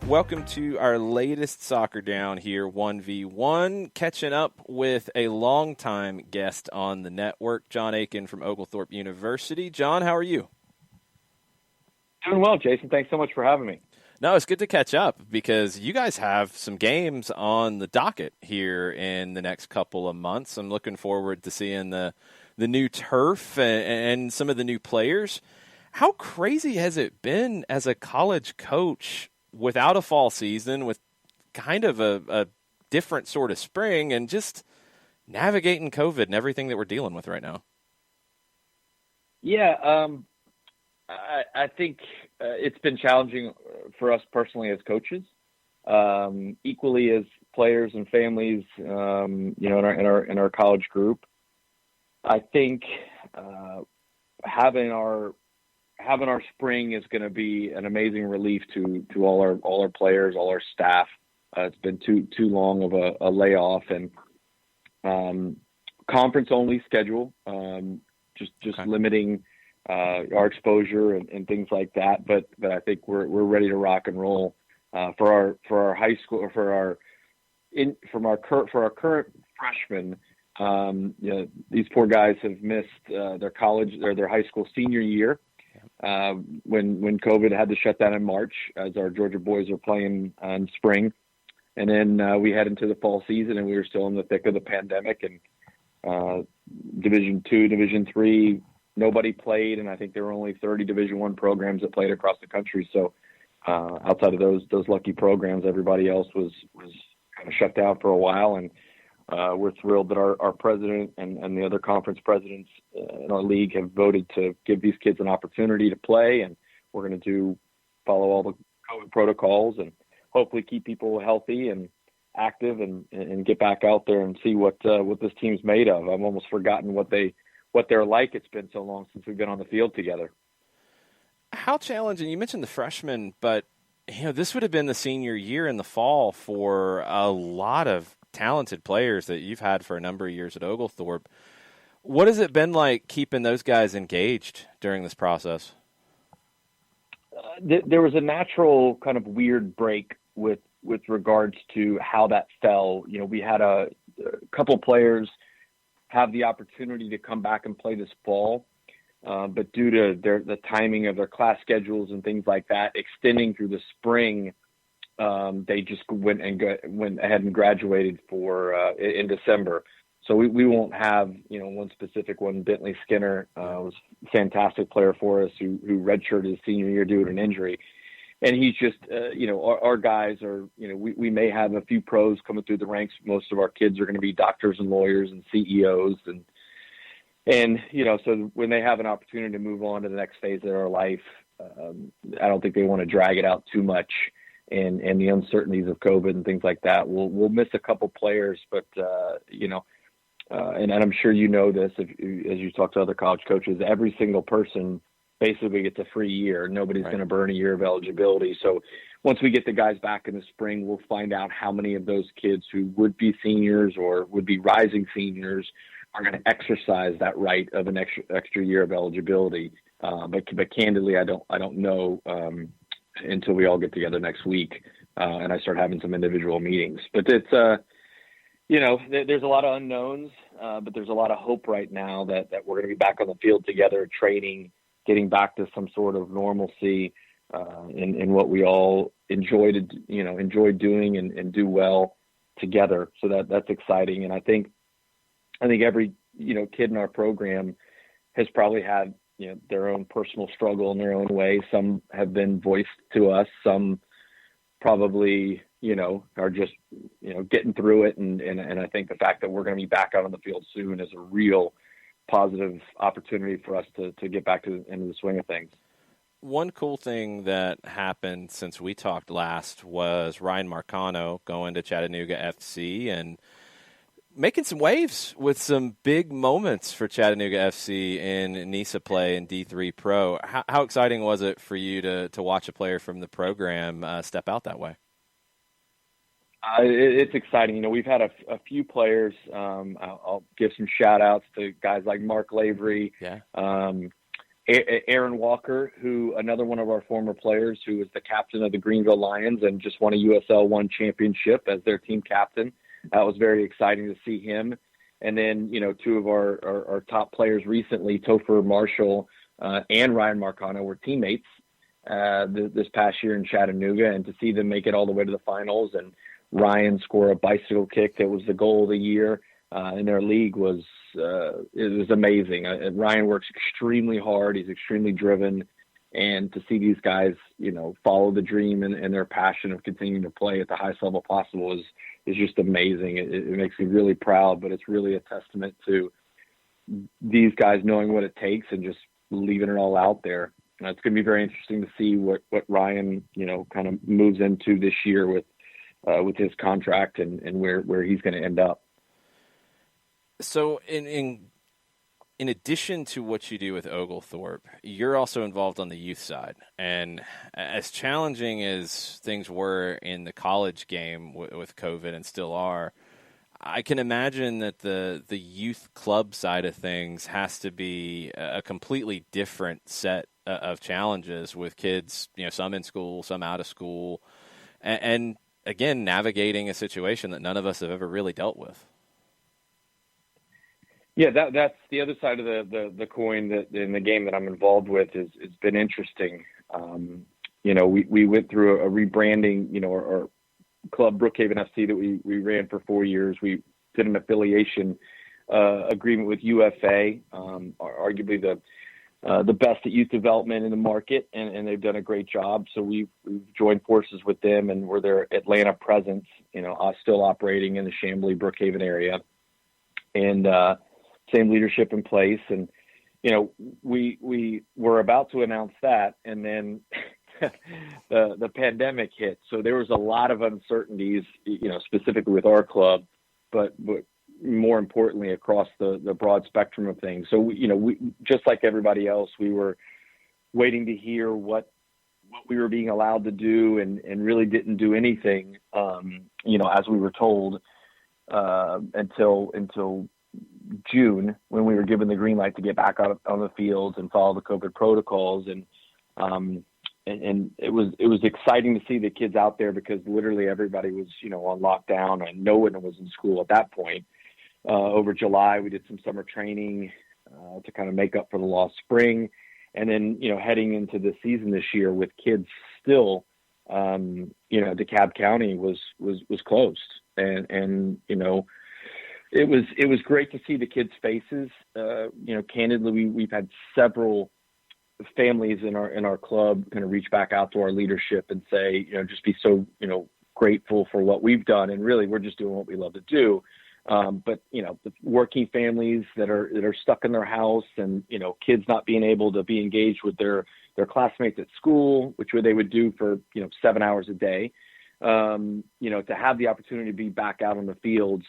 Welcome to our latest Soccer Down here, 1v1, catching up with a longtime guest on the network, Jon Akin from Oglethorpe University. Jon, how are you? Doing well, Jason. Thanks so much for having me. No, it's good to catch up because you guys have some games on the docket here in the next couple of months. I'm looking forward to seeing the new turf and some of the new players. How crazy has it been as a college coach without a fall season, with kind of a different sort of spring, and just navigating COVID and everything that we're dealing with right now? Yeah, I think it's been challenging for us personally as coaches, equally as players and families, in our college group. I think having our spring is going to be an amazing relief to all our players, all our staff. It's been too long of a layoff, and conference only schedule, just Okay. limiting our exposure and things like that. But I think we're ready to rock and roll for our high school, or for our current freshmen. These poor guys have missed their college or their high school senior year. When COVID had to shut down in March, as our Georgia boys are playing in spring. And then we head into the fall season, and we were still in the thick of the pandemic, and Division II, Division III, nobody played. And I think there were only 30 Division I programs that played across the country. So outside of those lucky programs, everybody else was kind of shut down for a while. And we're thrilled that our president and the other conference presidents in our league have voted to give these kids an opportunity to play. And we're going to follow all the COVID protocols and hopefully keep people healthy and active and get back out there and see what this team's made of. I've almost forgotten what they're like. It's been so long since we've been on the field together. How challenging, you mentioned the freshmen, but this would have been the senior year in the fall for a lot of talented players that you've had for a number of years at Oglethorpe. What has it been like keeping those guys engaged during this process? There was a natural kind of weird break with regards to how that fell. We had a couple players have the opportunity to come back and play this fall, but due to the timing of their class schedules and things like that extending through the spring, they just went ahead and graduated in December. So we won't have one specific one. Bentley Skinner was a fantastic player for us who redshirted his senior year due to an injury, and he's just our guys are we may have a few pros coming through the ranks. Most of our kids are going to be doctors and lawyers and CEOs, and so when they have an opportunity to move on to the next phase of their life, I don't think they want to drag it out too much. And the uncertainties of COVID and things like that, we'll miss a couple players, but and I'm sure this as you talk to other college coaches, every single person basically gets a free year. Nobody's going to burn a year of eligibility. So once we get the guys back in the spring, we'll find out how many of those kids who would be seniors or would be rising seniors are going to exercise that right of an extra year of eligibility. But candidly, I don't know. Until we all get together next week and I start having some individual meetings. But it's, there's a lot of unknowns, but there's a lot of hope right now that we're going to be back on the field together, training, getting back to some sort of normalcy in what we all enjoy doing and do well together. So that's exciting. And I think every, kid in our program has probably had, their own personal struggle in their own way. Some have been voiced to us. Some probably, are just, getting through it. And I think the fact that we're going to be back out on the field soon is a real positive opportunity for us to get back into the swing of things. One cool thing that happened since we talked last was Ryan Marcano going to Chattanooga FC and making some waves with some big moments for Chattanooga FC in NISA play in D3 Pro. How exciting was it for you to watch a player from the program step out that way? It's exciting. We've had a few players. I'll give some shout outs to guys like Mark Lavery, Aaron Walker, another one of our former players who was the captain of the Greenville Lions and just won a USL One championship as their team captain. That was very exciting to see him. And then, two of our top players recently, Topher Marshall and Ryan Marcano, were teammates this past year in Chattanooga, and to see them make it all the way to the finals and Ryan score a bicycle kick that was the goal of the year in their league was amazing. Ryan works extremely hard. He's extremely driven, and to see these guys, follow the dream and their passion of continuing to play at the highest level possible is just amazing. It makes me really proud, but it's really a testament to these guys knowing what it takes and just leaving it all out there. It's going to be very interesting to see what Ryan, kind of moves into this year with his contract and where he's going to end up. So in addition to what you do with Oglethorpe, you're also involved on the youth side. And as challenging as things were in the college game with COVID and still are, I can imagine that the youth club side of things has to be a completely different set of challenges with kids, some in school, some out of school, and again, navigating a situation that none of us have ever really dealt with. Yeah, that's the other side of the coin that in the game that I'm involved with it's been interesting. We went through a rebranding, our club Brookhaven FC that we ran for 4 years. We did an affiliation agreement with UFA, arguably the best at youth development in the market, and they've done a great job. So we've joined forces with them, and we're their Atlanta presence, still operating in the Chamblee, Brookhaven area, and same leadership in place. And we were about to announce that, and then the pandemic hit. So there was a lot of uncertainties, specifically with our club, but more importantly across the broad spectrum of things. So we just like everybody else, we were waiting to hear what we were being allowed to do, and really didn't do anything, as we were told, until June, when we were given the green light to get back out on the fields and follow the COVID protocols. And it was exciting to see the kids out there, because literally everybody was, on lockdown, and no one was in school at that point. Over July, we did some summer training to kind of make up for the lost spring. And then, heading into the season this year with kids still, DeKalb County was closed. And it was great to see the kids' faces. Candidly, we've had several families in our club kind of reach back out to our leadership and say, just be so, grateful for what we've done. And really, we're just doing what we love to do. But the working families that are stuck in their house, and, kids not being able to be engaged with their classmates at school, which they would do for, 7 hours a day, to have the opportunity to be back out on the fields,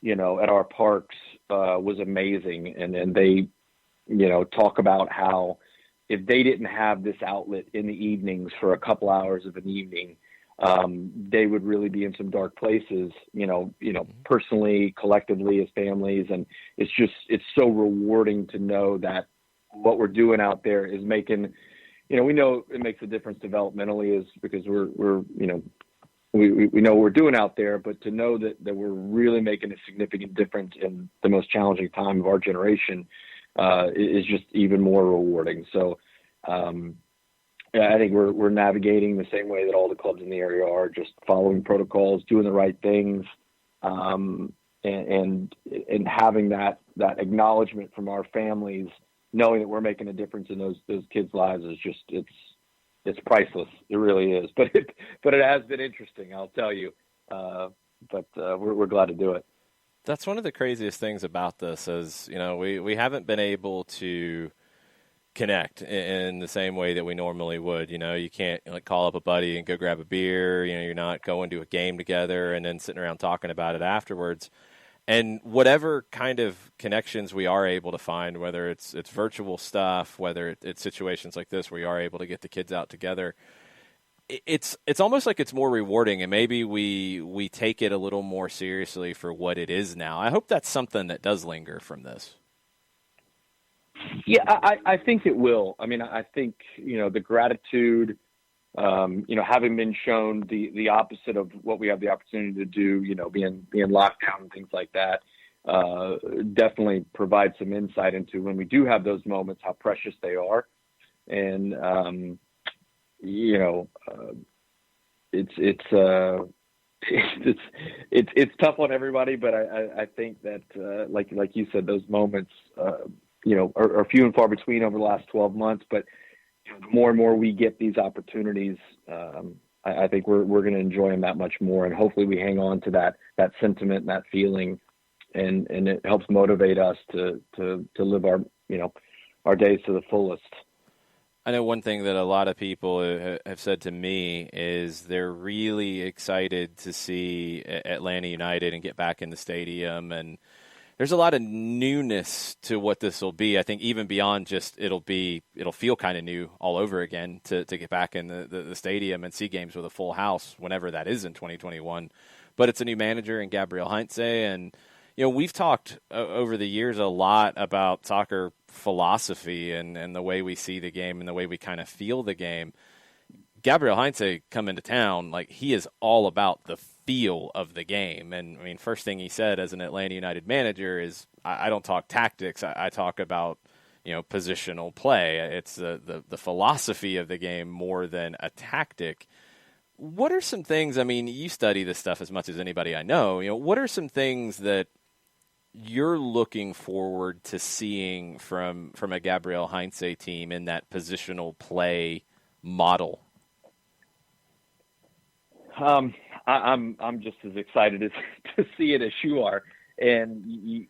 at our parks, was amazing. And then they, talk about how if they didn't have this outlet in the evenings for a couple hours of an evening, they would really be in some dark places, personally, collectively as families. And it's so rewarding to know that what we're doing out there is making, we know it makes a difference developmentally, is because we know what we're doing out there, but to know that we're really making a significant difference in the most challenging time of our generation, is just even more rewarding. So, I think we're navigating the same way that all the clubs in the area are, just following protocols, doing the right things, and having that acknowledgement from our families, knowing that we're making a difference in those kids' lives is just, it's priceless. It really is. But it has been interesting, I'll tell you. But we're glad to do it. That's one of the craziest things about this is, we haven't been able to connect in the same way that we normally would. You can't call up a buddy and go grab a beer. You're not going to a game together and then sitting around talking about it afterwards. And whatever kind of connections we are able to find, whether it's virtual stuff, whether it's situations like this where you are able to get the kids out together, it's almost like it's more rewarding, and maybe we take it a little more seriously for what it is now. I hope that's something that does linger from this. Yeah, I think it will. I mean, I think, the gratitude, having been shown the opposite of what we have the opportunity to do, being locked down and things like that, definitely provides some insight into when we do have those moments, how precious they are. And, it's tough on everybody, but I think that, like you said, those moments, are few and far between over the last 12 months, but the more and more we get these opportunities, I think we're going to enjoy them that much more. And hopefully we hang on to that sentiment and that feeling, and it helps motivate us to live our days to the fullest. I know one thing that a lot of people have said to me is they're really excited to see Atlanta United and get back in the stadium. And there's a lot of newness to what this will be. I think even beyond just it'll feel kind of new all over again to get back in the stadium and see games with a full house whenever that is in 2021. But it's a new manager in Gabriel Heinze, and we've talked over the years a lot about soccer philosophy and the way we see the game and the way we kind of feel the game. Gabriel Heinze come into town, like, he is all about the feel of the game. And I mean, first thing he said as an Atlanta United manager is, I don't talk tactics. I talk about, positional play. It's the philosophy of the game more than a tactic. What are some things, I mean, you study this stuff as much as anybody I know, what are some things that you're looking forward to seeing from a Gabriel Heinze team in that positional play model? I'm just as excited to see it as you are, and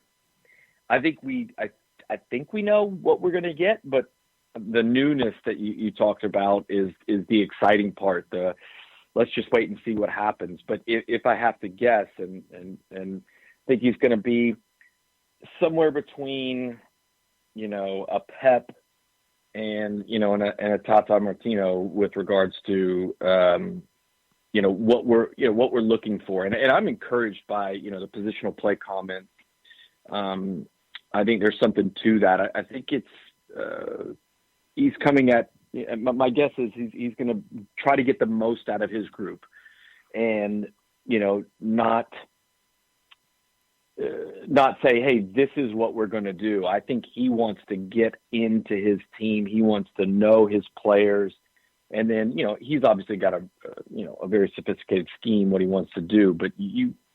I think we know what we're going to get, but the newness that you talked about is the exciting part. Let's just wait and see what happens. But if I have to guess, and think he's going to be somewhere between, a Pep and a Tata Martino with regards to what we're looking for, and I'm encouraged by the positional play comment. I think there's something to that. I think it's he's coming at. My guess is he's going to try to get the most out of his group, and not say, hey, this is what we're going to do. I think he wants to get into his team. He wants to know his players. And then, he's obviously got a very sophisticated scheme, what he wants to do. But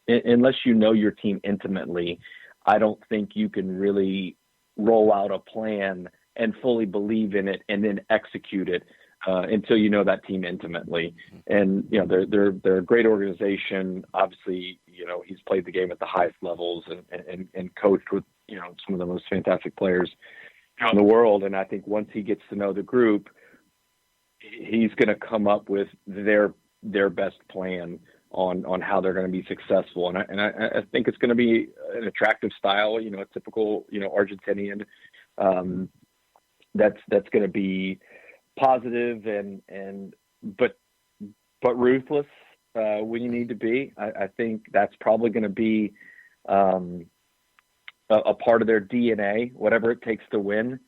unless you know your team intimately, I don't think you can really roll out a plan and fully believe in it and then execute it until you know that team intimately. And, they're a great organization. Obviously, he's played the game at the highest levels and coached with, some of the most fantastic players in the world. And I think once he gets to know the group, he's going to come up with their best plan on how they're going to be successful. And I think it's going to be an attractive style, a typical, Argentinian, that's going to be positive but ruthless when you need to be. I think that's probably going to be a part of their DNA, whatever it takes to win.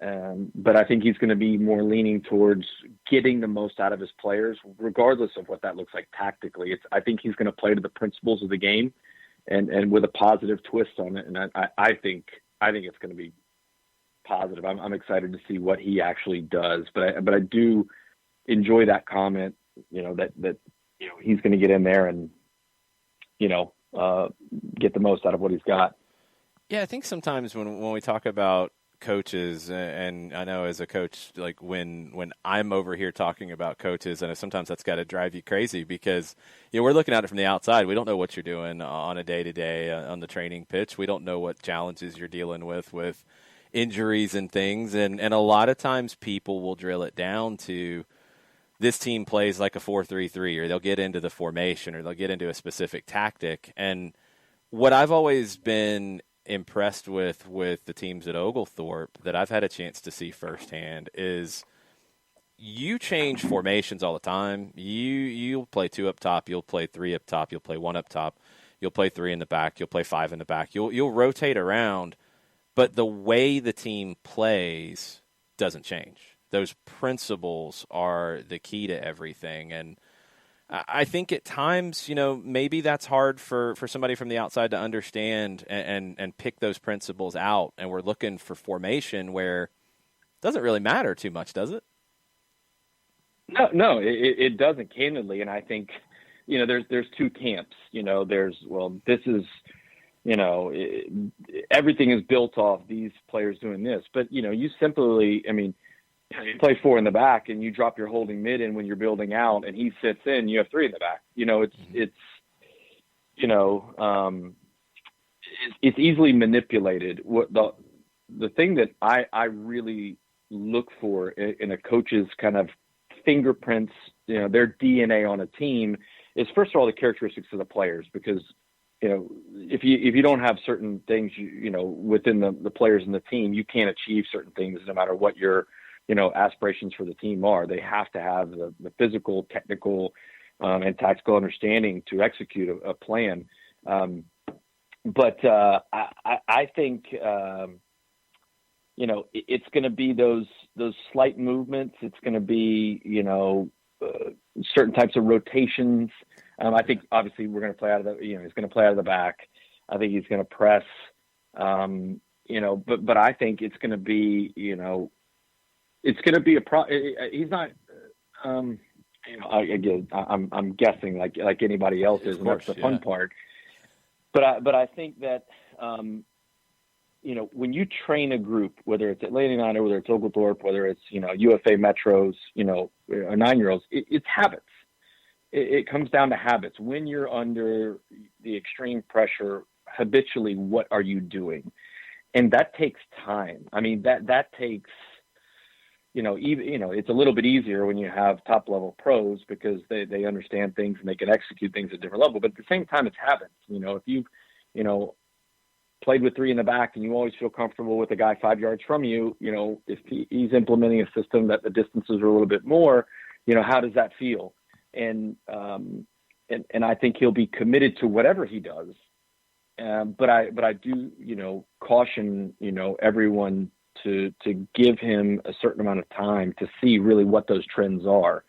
But I think he's going to be more leaning towards getting the most out of his players, regardless of what that looks like tactically. I think he's going to play to the principles of the game, and with a positive twist on it. And I think it's going to be positive. I'm excited to see what he actually does. But I do enjoy that comment. That he's going to get in there and get the most out of what he's got. Yeah, I think sometimes when we talk about coaches, and I know as a coach, like when I'm over here talking about coaches, and sometimes that's got to drive you crazy because we're looking at it from the outside. We don't know what you're doing on a day-to-day on the training pitch. We don't know what challenges you're dealing with injuries and things, and a lot of times people will drill it down to this team plays like a 4-3-3, or they'll get into the formation, or they'll get into a specific tactic. And what I've always been impressed with the teams at Oglethorpe that I've had a chance to see firsthand is you change formations all the time. You'll play 2 up top, you'll play 3 up top, you'll play 1 up top, you'll play 3 in the back, you'll play 5 in the back. You'll rotate around, but the way the team plays doesn't change. Those principles are the key to everything. And I think at times, maybe that's hard for somebody from the outside to understand and pick those principles out. And we're looking for formation where it doesn't really matter too much, does it? No, it doesn't, candidly. And I think, there's two camps. This is, everything is built off these players doing this. But, you simply, you play 4 in the back and you drop your holding mid in when you're building out and he sits in, you have 3 in the back. It's easily manipulated. What the thing that I really look for in a coach's kind of fingerprints, their DNA on a team is, first of all, the characteristics of the players, because, if you don't have certain things, within the players in the team, you can't achieve certain things no matter what your, aspirations for the team are. They have to have the physical, technical, and tactical understanding to execute a plan. But I think, it's going to be those slight movements. It's going to be, certain types of rotations. I think obviously we're going to play out of the, he's going to play out of the back. I think he's going to press, but I think it's going to be, it's going to be he's not, again, I'm guessing like anybody else is, and that's the fun part. But I think that, when you train a group, whether it's Atlanta United, whether it's Oglethorpe, whether it's, UFA Metros, or 9-year-olds, it's habits. It comes down to habits. When you're under the extreme pressure, habitually, what are you doing? And that takes time. That takes, it's a little bit easier when you have top level pros because they understand things and they can execute things at a different level. But at the same time, it's habits. If you've, played with 3 in the back and you always feel comfortable with a guy 5 yards from you, if he's implementing a system that the distances are a little bit more, how does that feel? And I think he'll be committed to whatever he does. But I do, caution, everyone to give him a certain amount of time to see really what those trends are,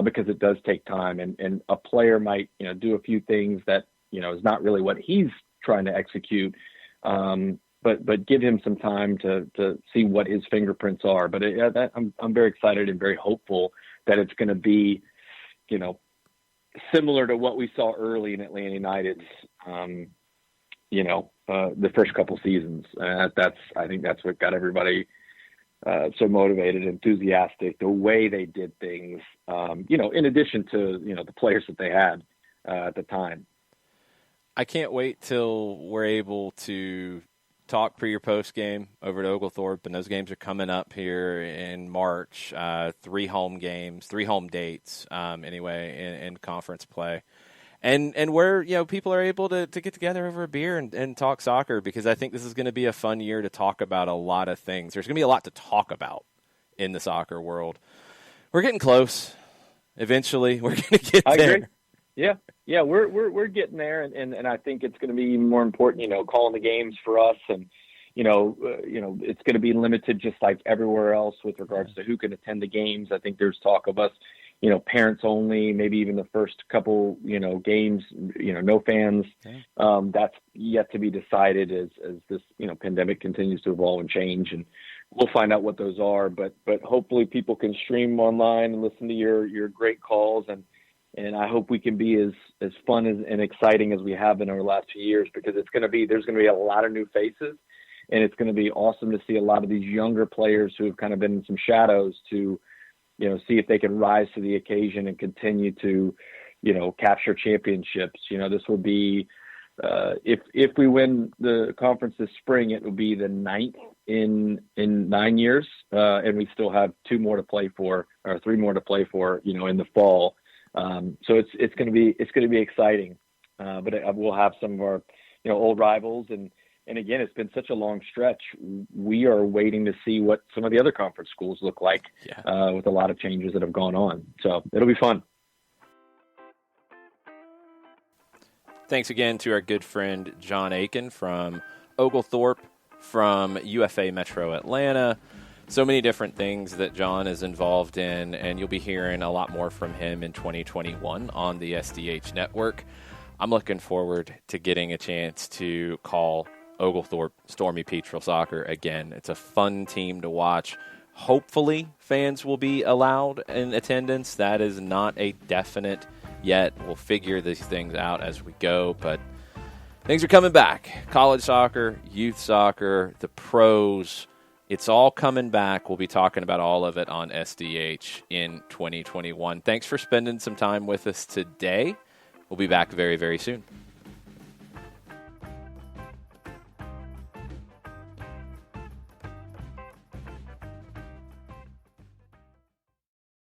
because it does take time. And a player might, do a few things that, is not really what he's trying to execute. But give him some time to see what his fingerprints are. But I'm very excited and very hopeful that it's going to be, similar to what we saw early in Atlanta United's, the first couple seasons. I think that's what got everybody so motivated, enthusiastic, the way they did things, in addition to, the players that they had at the time. I can't wait till we're able to talk pre or post game over at Oglethorpe, and those games are coming up here in March. 3 home games, 3 home dates, anyway, in conference play, and where people are able to get together over a beer and talk soccer, because I think this is going to be a fun year to talk about a lot of things. There's going to be a lot to talk about in the soccer world. We're getting close. Eventually, we're going to get there. I agree. Yeah, we're getting there, and I think it's going to be more important, calling the games for us, and it's going to be limited just like everywhere else with regards to who can attend the games. I think there's talk of us, parents only, maybe even the first couple, games, no fans. That's yet to be decided as this, pandemic continues to evolve and change, and we'll find out what those are. But hopefully people can stream online and listen to your great calls, and I hope we can be as fun and exciting as we have been over the last few years, because there's going to be a lot of new faces, and it's going to be awesome to see a lot of these younger players who have kind of been in some shadows to, see if they can rise to the occasion and continue to, capture championships. This will be, if we win the conference this spring, it will be the 9th in 9 years, and we still have 2 more to play for, or 3 more to play for, in the fall. So it's going to be exciting, but we'll have some of our, old rivals. And again, it's been such a long stretch. We are waiting to see what some of the other conference schools look like, with a lot of changes that have gone on. So it'll be fun. Thanks again to our good friend Jon Akin from Oglethorpe from UFA Metro Atlanta. So many different things that Jon is involved in, and you'll be hearing a lot more from him in 2021 on the SDH network. I'm looking forward to getting a chance to call Oglethorpe Stormy Petrel Soccer again. It's a fun team to watch. Hopefully, fans will be allowed in attendance. That is not a definite yet. We'll figure these things out as we go, but things are coming back. College soccer, youth soccer, the pros, it's all coming back. We'll be talking about all of it on SDH in 2021. Thanks for spending some time with us today. We'll be back very, very soon.